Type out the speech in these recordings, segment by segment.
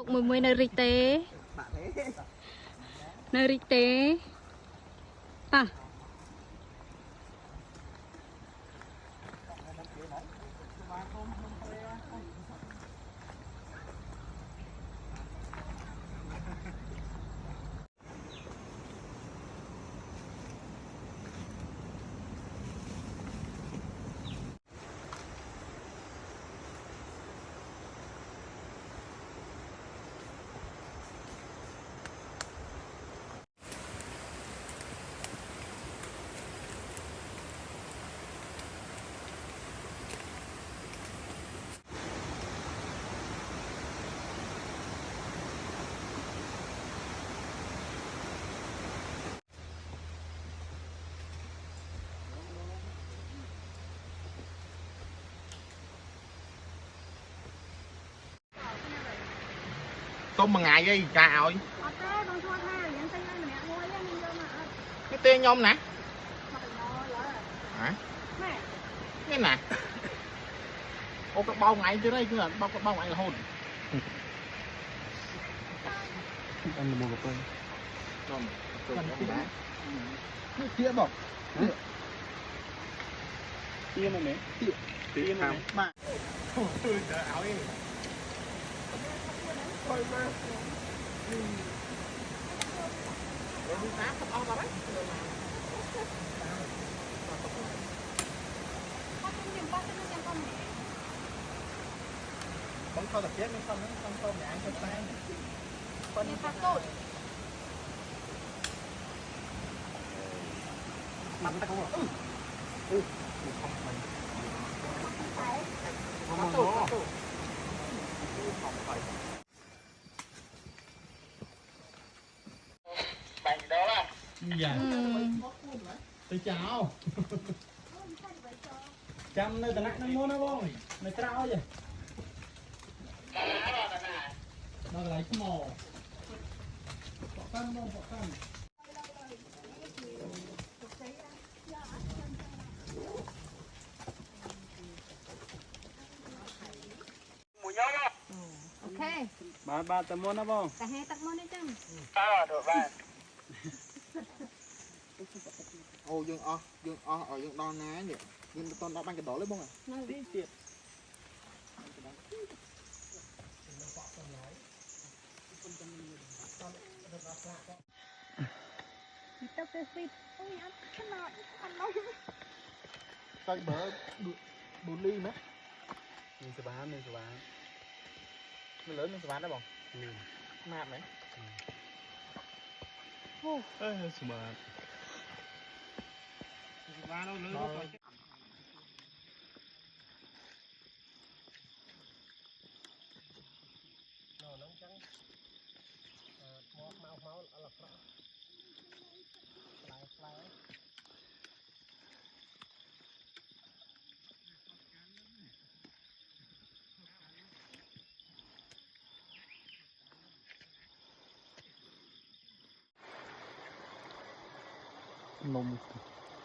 cục mùi nơi rịch tế nơi rịch tế à tôm bằng ngày vậy trời ơi cái tên nhôm nè hả cái nè ô cái bao ngày chứ đây chứ là bao ngày là hôn ăn một cái tôm kia bọc kia mà mẹ kia mà mẹ trời ơi thôi mà rồi đi tám không ông đấy con thôi tập chết không nó không tôm nhạn cho tay con đi phát tốt mặt ta không rồi không phải bạn đó là dạ tôi chào chăm nơi tận nặng nó mua nó không mày trao vậy nó lại cái mồ bỏ cân không bỏ cân ok ba tầm mua nó không cả hai tắc món đấy chăng được ba ô dương o ở dương đo ná vậy nhưng con đó băng cái đó lấy bông à tí tiệt tay bờ bốn ly mấy mình sẽ bán nó lớn mình sẽ bán đó bông mát đấy ê smart bán đâu lớn đâu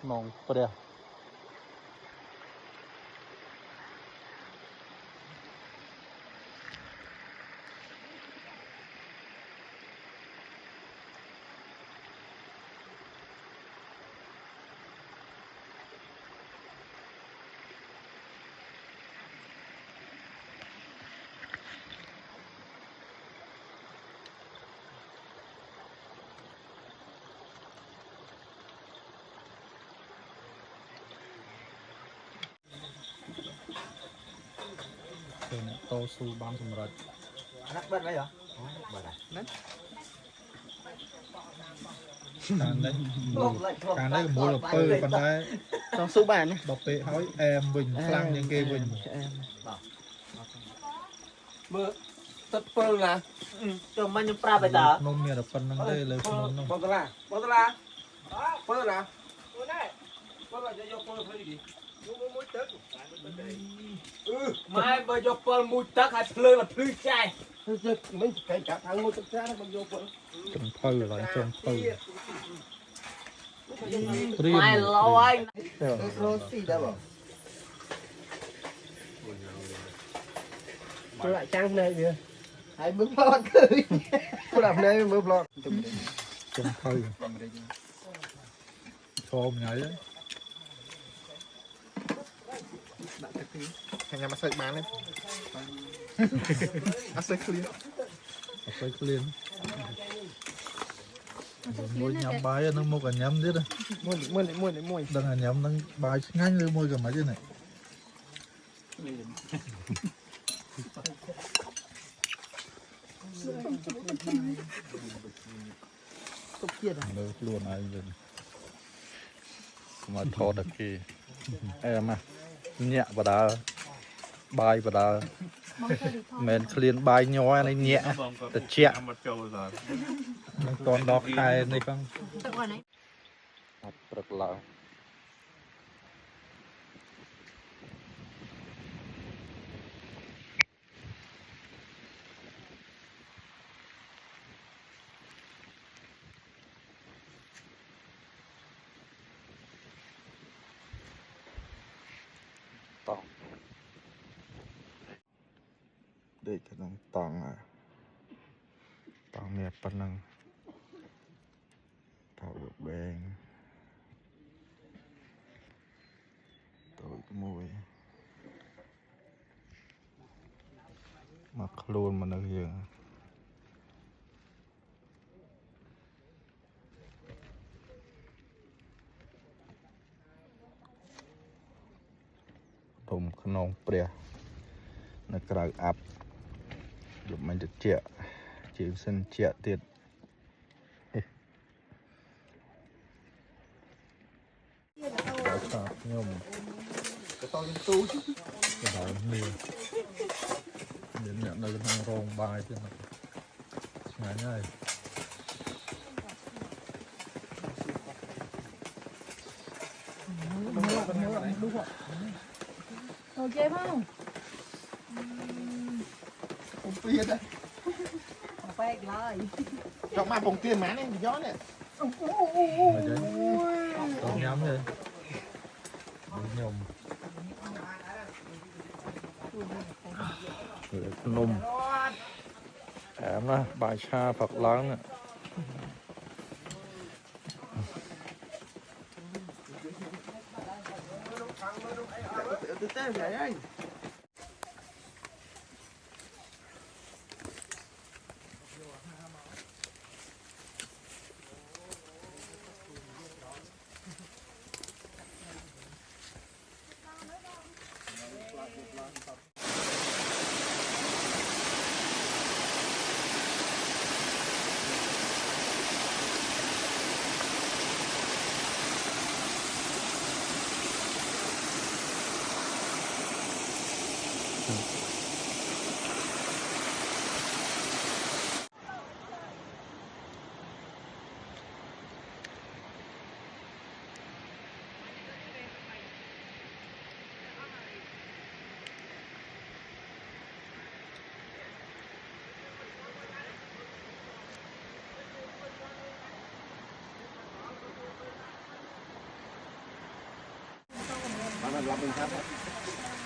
nông pada tô su bám sầm rệt nát bên đấy hả bên này càng đấy mua là pơ còn đấy tô su bàn bọc bệ hỏi em bình khăn những kia bình mưa tất pơ là cho mình nhung pra bây giờ nôm nhà đập phân năng đây lời nôm nôm pơ là pơ là pơ là cho pơ phải đi mai bây giờ pơ mùi tắc hay phơi là phơi chai mình cái cả thằng mùi tắc ra nó bây giờ pơ trong phơi lại trong phơi mai lâu anh tôi lại trang này kìa Hai bữa plot cười. Cô làm đây bữa plot. Trong hơi thơm nhảy đấy. Thành nhà mà sợi bán đấy. Sợi clear. Sợi clear. Môi nhắm bài nó mua cả nhắm thế đó. Môi. Đang là nhắm đang bài ngay như môi cả mấy thế này. Được luôn ai vậy. Mà thọ được kì. Em à. Nhẹ và đá. Bài và đá. Mình clean bài nhỏ này nhẹ. Thật chẹ. Còn đọc khai này con. Rất là tòng để cái năng tòng à tòng nè phần năng thảo được bèn tội mùi mặc luôn mà nó dừng thùng nông bè nó cào áp giúp mình được chẹt chỉ xin chẹt tiền nhôm Cái to lên tu chứ. cái đầu mì đến nhận đây đang rong bài chứ ngắn này Ok không? Không tiền đấy. Không phải lời. Chọn mà bồng tiền má này gió này. tao nhắm đi nhôm nôm em đó bài cha Phật lớn nè Từ từ vậy anh.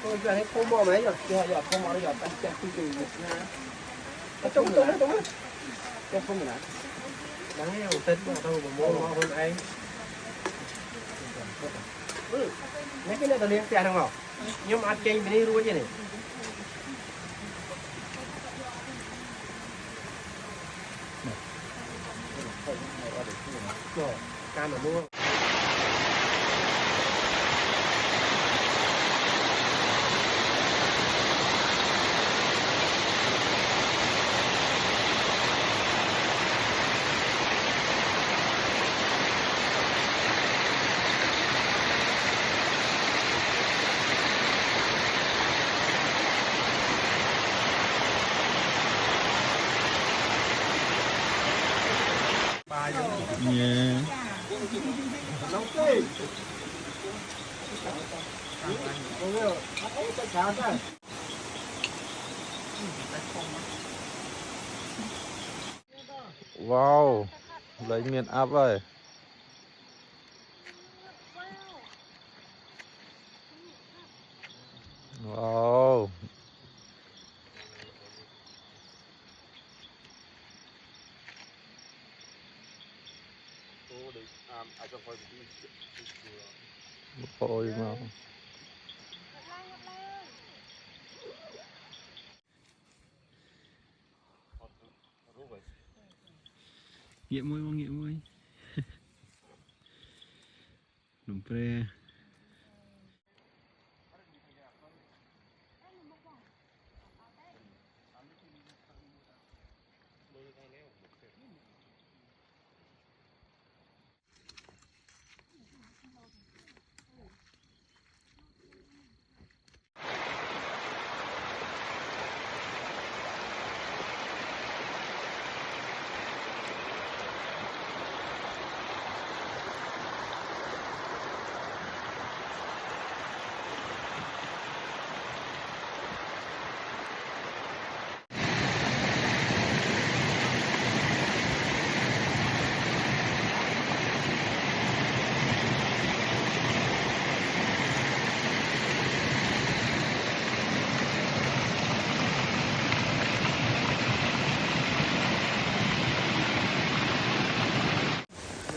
Tôi giờ hết không bỏ mấy rồi, giờ không bỏ giờ tăng chạy từ từ nha. Nó trúng. Cái không mình đáng yêu tính mà tôi mà mua ngon hơn anh. Mấy cái này tao liền xe không hả? Nhưng mà ăn chay mình đi luôn vậy này. Rồi, cam mà mua. yeah. Wow lấy miền áp rồi wow Ôi mà Nghĩa môi không nghĩa môi. Nụ pre.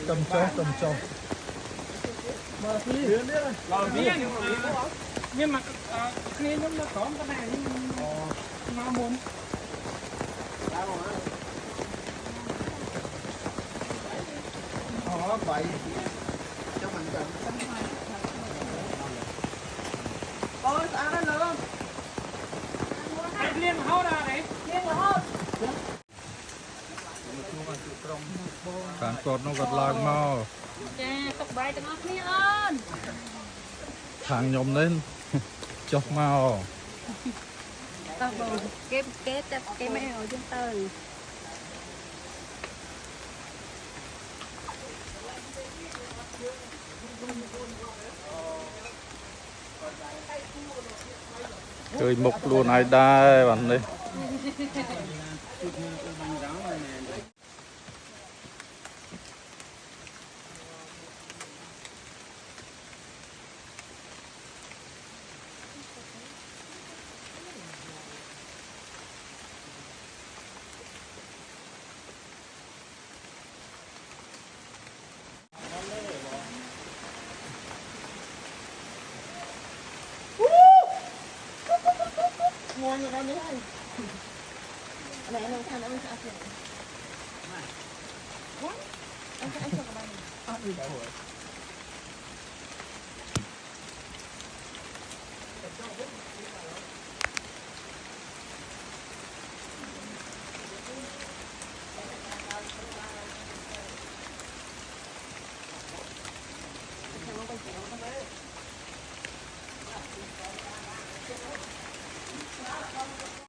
Tầm cho Nhưng mà kia nó có cái này nó muốn vậy Ôi, sao đó nữa? liên hao ra đấy. Liên là hết. càng cột nó gật lạc mau Chà, tập bài từng ớt miếng ơn. thằng nhom lên chọc mau Tập bầu, cái mẹ ở trên tờ. chơi mục luôn ai đai bạn đi Ngon rồi đó mấy ơi. Mẹ nấu than ăn sao kìa. Ăn cho các bạn.